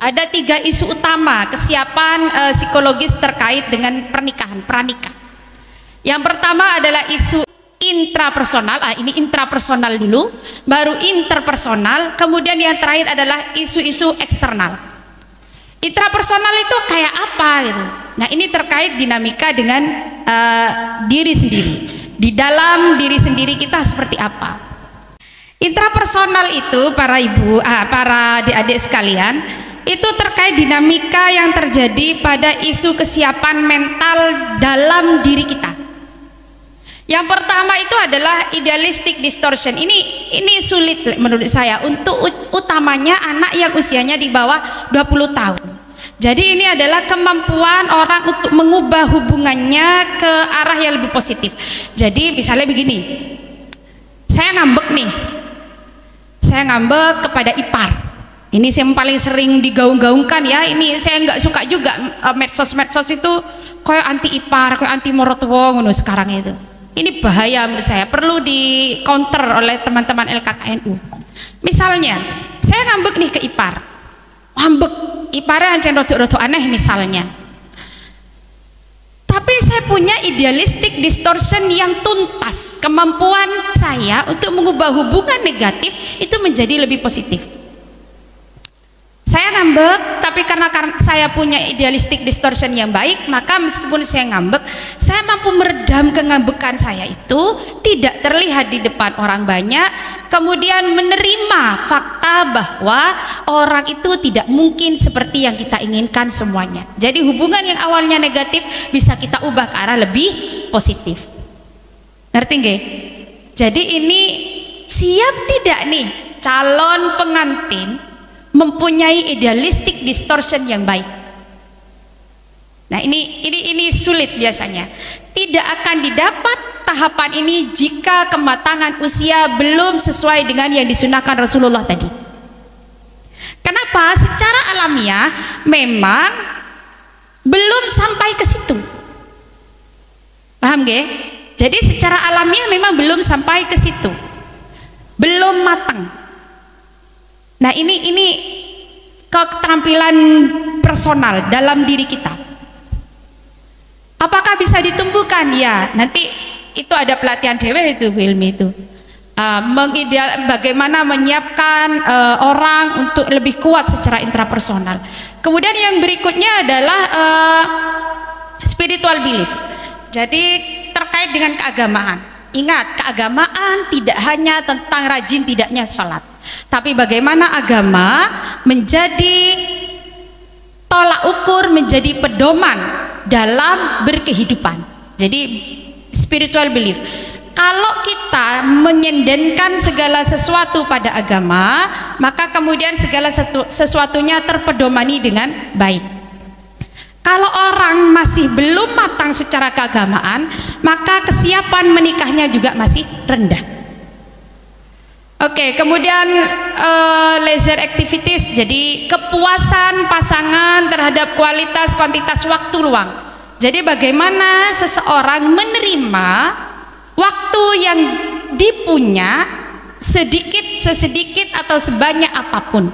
Ada 3 isu utama kesiapan psikologis terkait dengan pernikahan, pranikah. Yang pertama adalah isu intrapersonal. Ini intrapersonal dulu, baru interpersonal, kemudian yang terakhir adalah isu-isu eksternal. Intrapersonal itu kayak apa gitu. Nah, ini terkait dinamika dengan diri sendiri. Di dalam diri sendiri kita seperti apa? Intrapersonal itu para ibu, para adik-adik sekalian, itu terkait dinamika yang terjadi pada isu kesiapan mental dalam diri kita. Yang pertama itu adalah idealistic distortion. Ini sulit menurut saya, untuk utamanya anak yang usianya di bawah 20 tahun. Jadi ini adalah kemampuan orang untuk mengubah hubungannya ke arah yang lebih positif. Jadi misalnya begini, saya ngambek nih, saya ngambek kepada ipar. Ini yang paling sering digaung-gaungkan ya. Ini saya nggak suka juga medsos itu kayak anti ipar, kayak anti morotuwo ngono sekarang itu. Ini bahaya menurut saya, perlu di counter oleh teman-teman LKKNU. Misalnya, saya ngambek nih ke ipar, ngambek, iparnya ancen rodok-rodok aneh misalnya. Tapi saya punya idealistic distortion yang tuntas, kemampuan saya untuk mengubah hubungan negatif itu menjadi lebih positif. Saya ngambek, tapi karena saya punya idealistic distortion yang baik, maka meskipun saya ngambek, saya mampu meredam kengambekan saya itu, tidak terlihat di depan orang banyak, kemudian menerima fakta bahwa orang itu tidak mungkin seperti yang kita inginkan semuanya. Jadi hubungan yang awalnya negatif bisa kita ubah ke arah lebih positif. Ngerti nggih? Jadi ini siap tidak nih calon pengantin mempunyai idealistic distortion yang baik? Nah, ini sulit biasanya. Tidak akan didapat tahapan ini jika kematangan usia belum sesuai dengan yang disunahkan Rasulullah tadi. Kenapa? Secara alamiah memang belum sampai ke situ. Paham gak? Jadi secara alamiah memang belum sampai ke situ. Belum matang. Nah, ini keterampilan personal dalam diri kita. Apakah bisa ditumbuhkan? Ya, nanti itu ada pelatihan dewe itu, ilmu itu. Bagaimana menyiapkan orang untuk lebih kuat secara intrapersonal. Kemudian yang berikutnya adalah spiritual belief. Jadi terkait dengan keagamaan. Ingat, keagamaan tidak hanya tentang rajin tidaknya sholat, tapi bagaimana agama menjadi tolak ukur, menjadi pedoman dalam berkehidupan. Jadi spiritual belief. Kalau kita menyendenkan segala sesuatu pada agama, maka kemudian segala sesuatunya terpedomani dengan baik. Kalau orang masih belum matang secara keagamaan, maka kesiapan menikahnya juga masih rendah. Oke, kemudian leisure activities, jadi kepuasan pasangan terhadap kualitas kuantitas waktu luang. Jadi bagaimana seseorang menerima waktu yang dipunya sesedikit atau sebanyak apapun.